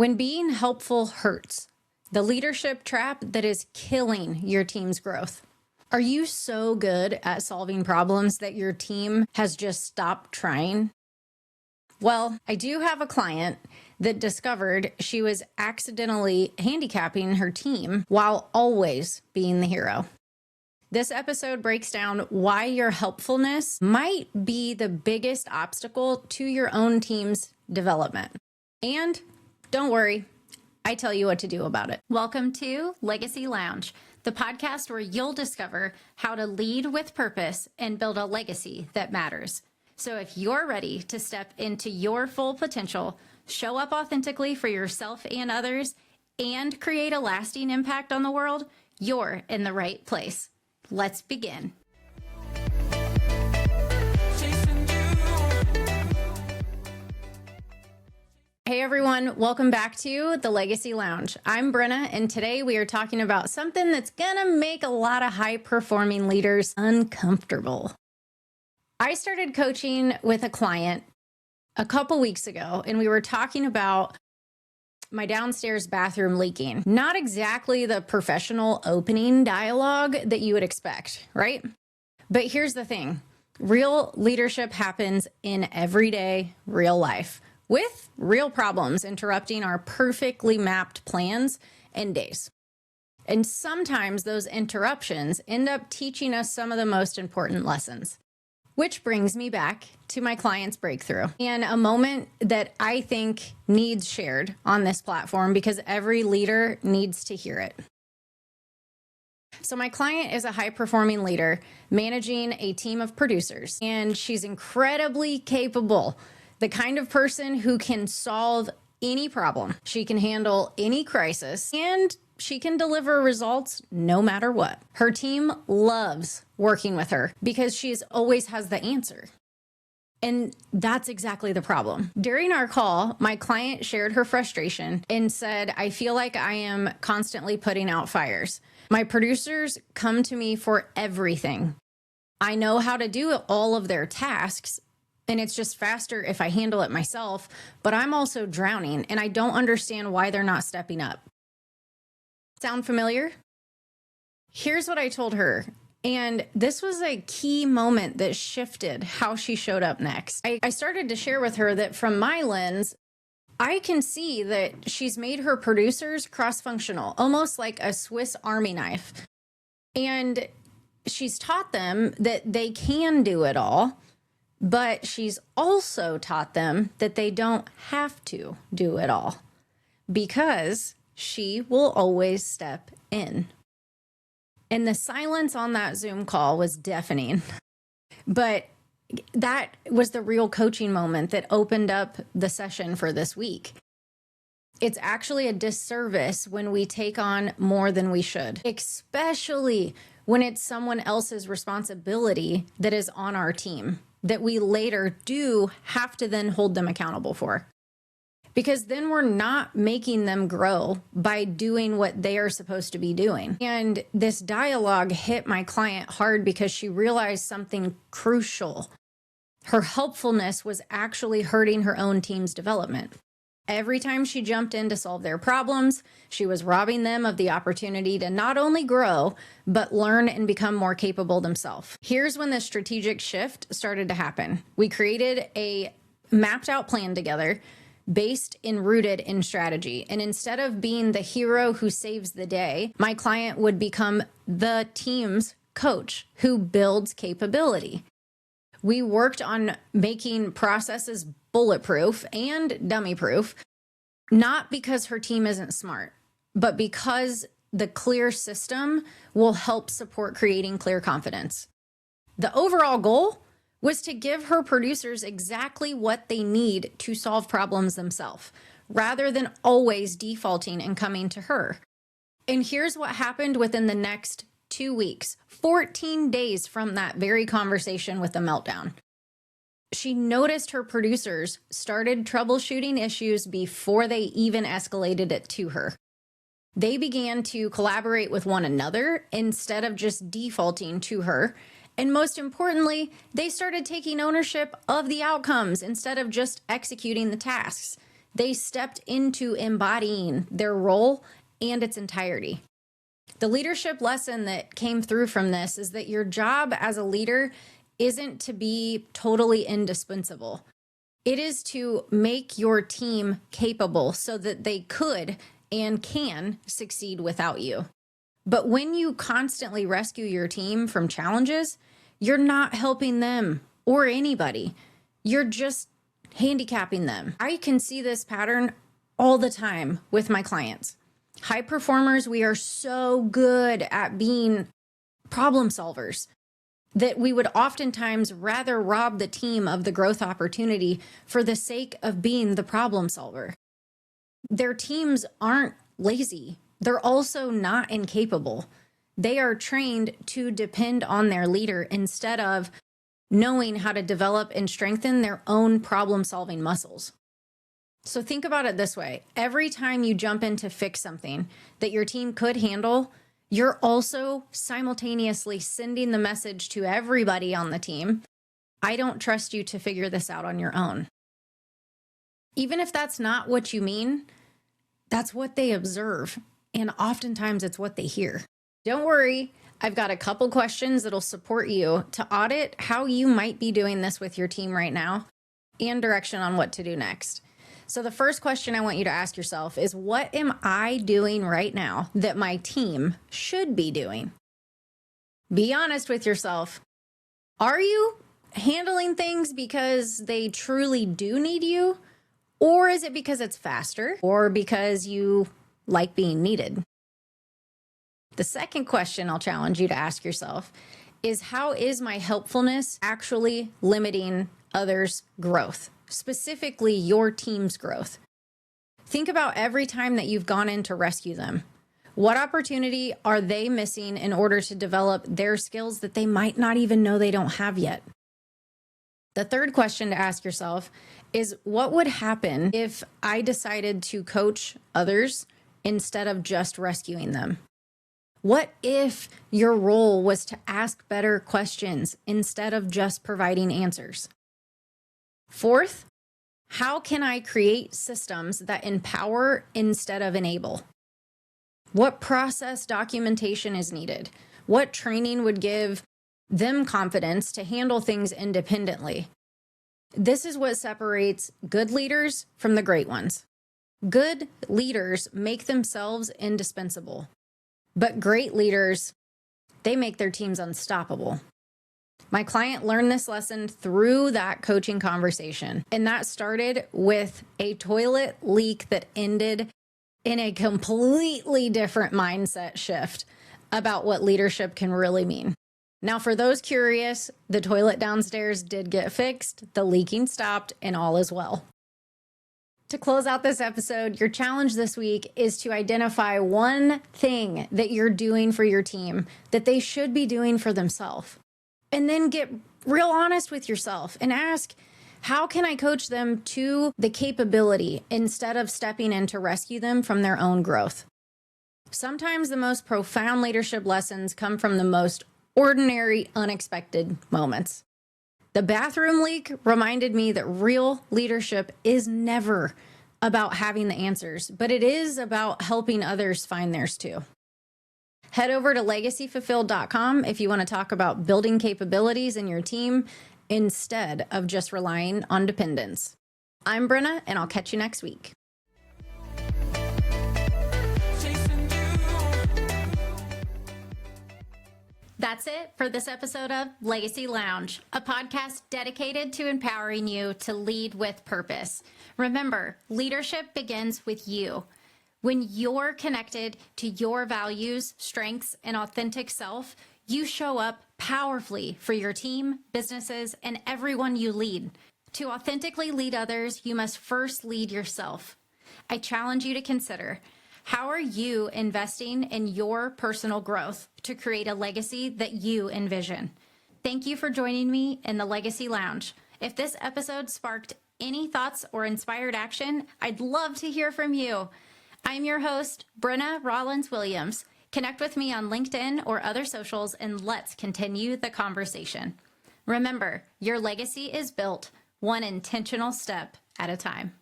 When being helpful hurts, the leadership trap that is killing your team's growth. Are you so good at solving problems that your team has just stopped trying? Well, I do have a client that discovered she was accidentally handicapping her team while always being the hero. This episode breaks down why your helpfulness might be the biggest obstacle to your own team's development. And don't worry, I tell you what to do about it. Welcome to Legacy Lounge, the podcast where you'll discover how to lead with purpose and build a legacy that matters. So if you're ready to step into your full potential, show up authentically for yourself and others, and create a lasting impact on the world, you're in the right place. Let's begin. Hey everyone, welcome back to the Legacy Lounge. I'm Brin'na, and today we are talking about something that's gonna make a lot of high-performing leaders uncomfortable. I started coaching with a client a couple weeks ago, and we were talking about my downstairs bathroom leaking. Not exactly the professional opening dialogue that you would expect, right? But here's the thing. Real leadership happens in everyday real life, with real problems interrupting our perfectly mapped plans and days. And sometimes those interruptions end up teaching us some of the most important lessons. Which brings me back to my client's breakthrough and a moment that I think needs shared on this platform because every leader needs to hear it. So my client is a high-performing leader managing a team of producers, and she's incredibly capable. The kind of person who can solve any problem. She can handle any crisis, and she can deliver results no matter what. Her team loves working with her because she always has the answer. And that's exactly the problem. During our call, my client shared her frustration and said, I feel like I am constantly putting out fires. My producers come to me for everything. I know how to do all of their tasks, and it's just faster if I handle it myself, but I'm also drowning, and I don't understand why they're not stepping up. Sound familiar? Here's what I told her. And this was a key moment that shifted how she showed up next. I started to share with her that from my lens, I can see that she's made her producers cross-functional, almost like a Swiss Army knife. And she's taught them that they can do it all, but she's also taught them that they don't have to do it all because she will always step in. And the silence on that Zoom call was deafening. But that was the real coaching moment that opened up the session for this week. It's actually a disservice when we take on more than we should, especially when it's someone else's responsibility that is on our team, that we later do have to then hold them accountable for. Because then we're not making them grow by doing what they are supposed to be doing. And this dialogue hit my client hard because she realized something crucial. Her helpfulness was actually hurting her own team's development. Every time she jumped in to solve their problems, she was robbing them of the opportunity to not only grow, but learn and become more capable themselves. Here's when the strategic shift started to happen. We created a mapped out plan together based and rooted in strategy. And instead of being the hero who saves the day, my client would become the team's coach who builds capability. We worked on making processes bulletproof and dummy-proof, not because her team isn't smart, but because the clear system will help support creating clear confidence. The overall goal was to give her producers exactly what they need to solve problems themselves, rather than always defaulting and coming to her. And here's what happened within the next 2 weeks, 14 days from that very conversation with the meltdown. She noticed her producers started troubleshooting issues before they even escalated it to her. They began to collaborate with one another instead of just defaulting to her. And most importantly, they started taking ownership of the outcomes instead of just executing the tasks. They stepped into embodying their role and its entirety. The leadership lesson that came through from this is that your job as a leader isn't to be totally indispensable. It is to make your team capable so that they could and can succeed without you. But when you constantly rescue your team from challenges, you're not helping them or anybody. You're just handicapping them. I can see this pattern all the time with my clients. High performers, we are so good at being problem solvers that we would oftentimes rather rob the team of the growth opportunity for the sake of being the problem solver. Their teams aren't lazy. They're also not incapable. They are trained to depend on their leader instead of knowing how to develop and strengthen their own problem-solving muscles. So think about it this way. Every time you jump in to fix something that your team could handle, you're also simultaneously sending the message to everybody on the team, I don't trust you to figure this out on your own. Even if that's not what you mean, that's what they observe. And oftentimes it's what they hear. Don't worry, I've got a couple questions that'll support you to audit how you might be doing this with your team right now and direction on what to do next. So the first question I want you to ask yourself is, what am I doing right now that my team should be doing? Be honest with yourself. Are you handling things because they truly do need you? Or is it because it's faster or because you like being needed? The second question I'll challenge you to ask yourself is, how is my helpfulness actually limiting others' growth, specifically your team's growth? Think about every time that you've gone in to rescue them. What opportunity are they missing in order to develop their skills that they might not even know they don't have yet? The third question to ask yourself is, what would happen if I decided to coach others instead of just rescuing them? What if your role was to ask better questions instead of just providing answers? Fourth, how can I create systems that empower instead of enable? What process documentation is needed? What training would give them confidence to handle things independently? This is what separates good leaders from the great ones. Good leaders make themselves indispensable, but great leaders, they make their teams unstoppable. My client learned this lesson through that coaching conversation, and that started with a toilet leak that ended in a completely different mindset shift about what leadership can really mean. Now, for those curious, the toilet downstairs did get fixed, the leaking stopped, and all is well. To close out this episode, your challenge this week is to identify one thing that you're doing for your team that they should be doing for themselves. And then get real honest with yourself and ask, how can I coach them to the capability instead of stepping in to rescue them from their own growth? Sometimes the most profound leadership lessons come from the most ordinary, unexpected moments. The bathroom leak reminded me that real leadership is never about having the answers, but it is about helping others find theirs too. Head over to legacyfulfilled.com if you want to talk about building capabilities in your team instead of just relying on dependence. I'm Brin'na, and I'll catch you next week. That's it for this episode of Legacy Lounge, a podcast dedicated to empowering you to lead with purpose. Remember, leadership begins with you. When you're connected to your values, strengths, and authentic self, you show up powerfully for your team, businesses, and everyone you lead. To authentically lead others, you must first lead yourself. I challenge you to consider, how are you investing in your personal growth to create a legacy that you envision? Thank you for joining me in the Legacy Lounge. If this episode sparked any thoughts or inspired action, I'd love to hear from you. I'm your host, Brin'na Rollins-Williams. Connect with me on LinkedIn or other socials, and let's continue the conversation. Remember, your legacy is built one intentional step at a time.